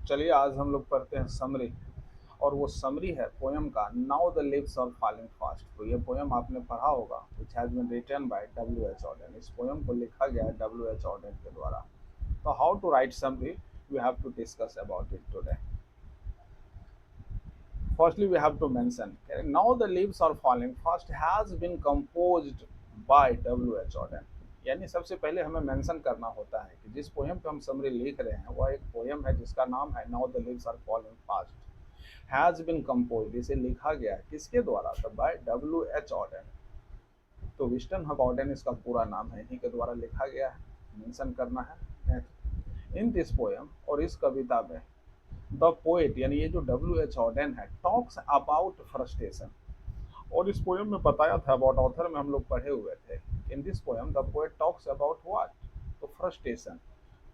चलिए आज हम लोग पढ़ते हैं समरी। और वो समरी है पोयम का now the leaves are falling fast. तो ये पोयम आपने पढ़ा होगा, which has been written by W.H. Auden। इस पोयम को लिखा गया है W.H. Auden के द्वारा। तो how to write summary, we have to discuss about it today. Firstly, we have to mention now the leaves are falling fast has been composed by W.H. Auden। यानी सबसे पहले हमें मेंशन करना होता है कि जिस पोयम पे हम समरी लिख रहे हैं वह एक पोयम है जिसका नाम है now the leaves are falling fast. Has been composed, इसे लिखा गया है किसके द्वारा? तो बाय W.H. Auden। तो विस्टन हक ऑडेन इसका पूरा नाम है, इन्हीं के द्वारा लिखा गया है, मेंशन करना है। इन दिस पोयम, और इस कविता में द पोएट यानी ये जो W.H. Auden है टॉक्स अबाउट फ्रस्ट्रेशन। और इस पोएम में बताया था, अबाउट ऑथर में हम लोग पढ़े हुए थे। In this poem the poet talks about what? तो frustration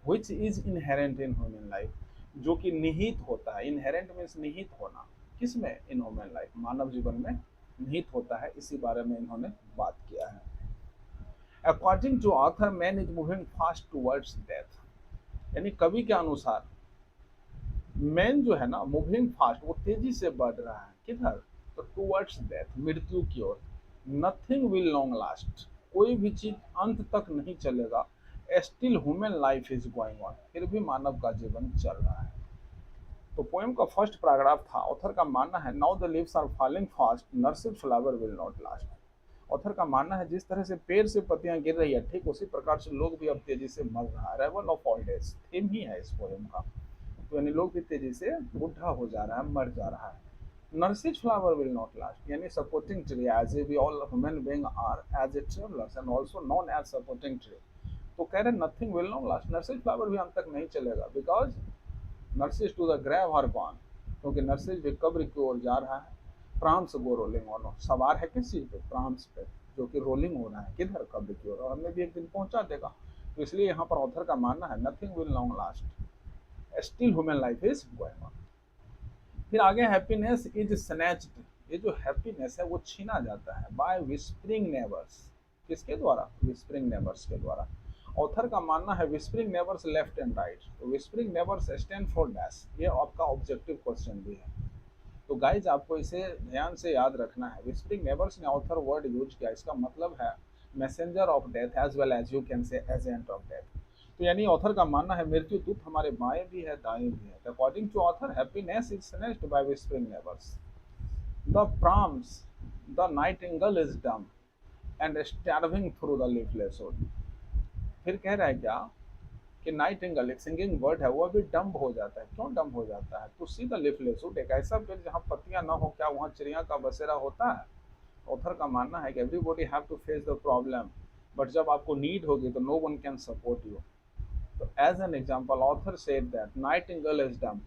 which is inherent in human life, जो कि निहित होता है। इनहेरेंट मीन्स निहित होना, किसमें? इन ह्यूमन लाइफ, मानव जीवन में निहित होता है। इसी बारे में इन्होंने बात किया है। According to author man is moving fast towards death, यानी कवि के अनुसार मैन जो है ना मूविंग फास्ट, वो तेजी से बढ़ रहा है किधर? तो टूवर्ड्स डेथ, मृत्यु की ओर। नथिंग विल लॉन्ग लास्ट, कोई भी चीज अंत तक नहीं चलेगा। Still human life is going on, फिर भी मानव का जीवन चल रहा है। तो पोएम का फर्स्ट पैराग्राफ था, ऑथर का मानना है now the leaves are falling fast nursed flower will not last. Author का मानना है जिस तरह से पेड़ से पत्तियां गिर रही है, ठीक उसी प्रकार से लोग भी अब तेजी से मर रहा है। रेवल ऑफ ओल्ड एज थीम ही है इस पोएम का। तो यानी लोग भी तेजी से बुढ़ा हो जा रहा है, मर जा रहा है। Nursed flower will not last, यानी supporting tree, as we all human being are as a travellers and also known as supporting tree. तो कह रहे nothing will not last, nursed flower भी अंत तक नहीं चलेगा। Because nurses to the grave her gone, क्योंकि नर्सिस भी कब्र की ओर जा रहा है। प्राम्स गो रोलिंग ऑन, सवार है किस चीज पे? प्राम्स पे, जो कि रोलिंग हो रहा है किधर? कब्र की ओर, और हमें भी एक दिन पहुंचा देगा। तो इसलिए यहाँ पर ऑथर का मानना है nothing will long last, still human life is going on. फिर आगे हैप्पीनेस इज स्नैच्ड, ये जो हैप्पीनेस है वो छीना जाता है बाय विस्परिंग नेबर्स। किसके द्वारा? विस्परिंग नेबर्स के द्वारा। ऑथर का मानना है whispering neighbours left and right. तो whispering neighbours stand for dash, ये आपका ऑब्जेक्टिव क्वेश्चन भी है। तो गाइज आपको इसे ध्यान से याद रखना है। विस्परिंग नेबर्स ने ऑथर वर्ड यूज किया, इसका मतलब है messenger of death as well as you can say agent of death. तो यानी ऑथर का मानना है मृत्यु दूत हमारे बाएं भी है दाएं भी है। According to author happiness is snatched by whispering neighbours. The prams, the nightingale is dumb and starving through the leafless wood. फिर कह रहा है क्या कि नाइटिंगेल एक सिंगिंग बर्ड है, वो भी डम्ब हो जाता है। क्यों डम्ब हो जाता है? To see the leafless wood, एक ऐसा पेड़ जहाँ पत्तियां ना हो, क्या वहाँ चिड़िया का बसेरा होता है? ऑथर का मानना है कि everybody have to face the problem, but जब आपको नीड होगी तो no one can support you. तो as an example author said that nightingale is dumb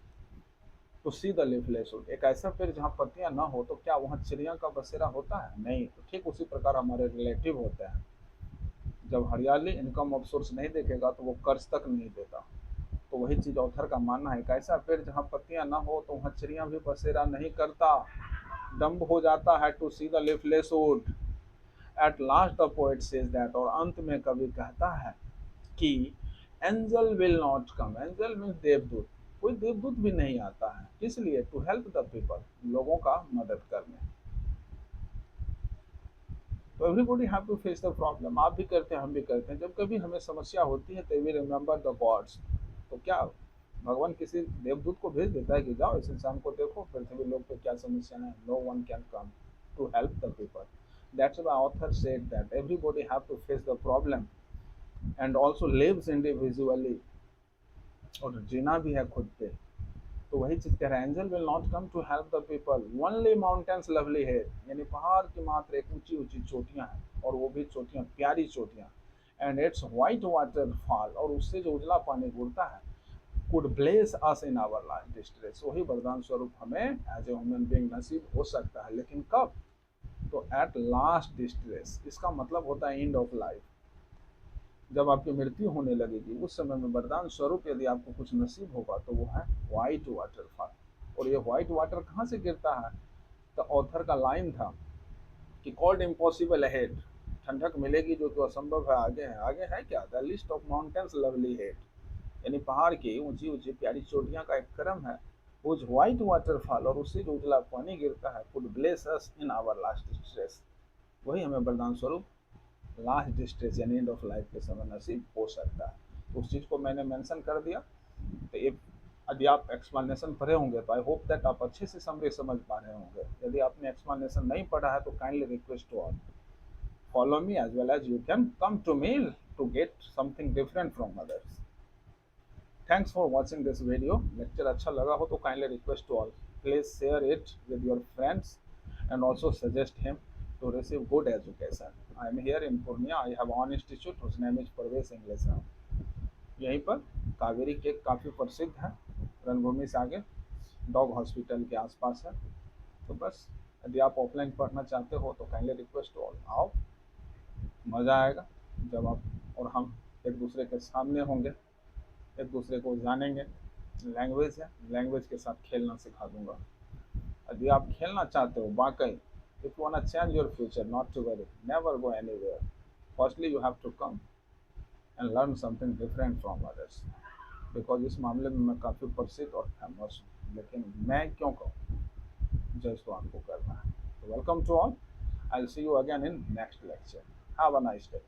to see the leafless wood, एक ऐसा पेड़ जहाँ पत्तियां ना हो तो क्या वहाँ चिड़िया का बसेरा होता है? नहीं। तो ठीक उसी प्रकार हमारे रिलेटिव होते हैं, जब हरियाली इनकम ऑफ सोर्स नहीं देखेगा तो वो कर्ज तक नहीं देता। तो वही चीज ऑथर का मानना है, कैसा पेड़ जहाँ पत्तियां ना हो तो वहाँ चिड़िया भी बसेरा नहीं करता, डम्ब हो जाता है। To see the leafless wood at last the poet says that, और अंत में कवि कहता है कि angel will not come, angel means देवदूत, कोई देवदूत भी नहीं आता है। किस लिए? टू हेल्प द पीपल, लोगों का मदद करने। तो everybody have to face the problem, आप भी करते हैं हम भी करते हैं। जब कभी हमें समस्या होती है तो वी रिमेंबर द गॉड्स। तो क्या भगवान किसी देवदूत को भेज देता है कि जाओ इस इंसान को देखो पृथ्वी लोग पे क्या समस्या है? No one can come to help the people. That's why author said that everybody have to face the problem and also lives individually, और जीना भी है खुद पे। तो वही चीज कह रहा है, angel will not come to help the people, only mountains lovely head, यानी पहाड़ की मात्र एक ऊंची ऊंची चोटियां हैं, और वो भी चोटियां प्यारी चोटियां। And its white waterfall, और उससे जो उजला पानी गिरता है, could bless us in our last distress, वही वरदान स्वरूप हमें एज ए ह्यूमन बीइंग नसीब हो सकता है। लेकिन कब? तो एट लास्ट डिस्ट्रेस, इसका मतलब होता है एंड ऑफ लाइफ, जब आपकी मृत्यु होने लगेगी उस समय में वरदान स्वरूप यदि आपको कुछ नसीब होगा तो वो है व्हाइट वाटरफॉल। और ये व्हाइट वाटर कहाँ से गिरता है? तो ऑथर का लाइन था कि कॉल्ड इम्पॉसिबल अहेड, ठंडक मिलेगी जो तो असंभव है आगे है। आगे है क्या? The list of mountains lovely head, यानी पहाड़ की ऊंची ऊंची प्यारी चोटियां का एक क्रम है, वो व्हाइट वाटरफॉल और उससे जो उजला पानी गिरता है, could bless us in our last stress, वही हमें वरदान स्वरूप लास्ट स्टेज यानी एंड ऑफ लाइफ के समय नसीब हो सकता है। उस चीज़ को मैंने मेंशन कर दिया। तो ये यदि आप एक्सप्लेनेशन पढ़े होंगे तो आई होप दैट आप अच्छे से समझ पा रहे होंगे। यदि आपने एक्सप्लेनेशन नहीं पढ़ा है तो kindly request to all follow me as well as you can come to me to get something different from others. Thanks for watching this video. Lecture अच्छा लगा हो तो kindly request to all, please share it with your friends and also suggest him to receive good education. I am here in Purnia. I have one institute whose name is Parvesh English Hub. यहीं पर Kaveri cake काफ़ी प्रसिद्ध है, रणभूमि से आगे dog hospital के आसपास है। तो बस यदि आप ऑफलाइन पढ़ना चाहते हो तो काइंडली रिक्वेस्ट ऑल आओ, मज़ा आएगा जब आप और हम एक दूसरे के सामने होंगे, एक दूसरे को जानेंगे। लैंग्वेज है, लैंग्वेज के साथ खेलना सिखा दूंगा। यदि आप खेलना चाहते हो वाकई, if you want change your future, not to worry, never go anywhere, firstly you have to come and learn something different from others. Because इस मामले में मैं काफ़ी प्रसिद्ध और फेमस हूँ, लेकिन मैं क्यों कहूँ, जज तो आपको करना है। तो welcome to all, I will see you again in next lecture. Have a nice day.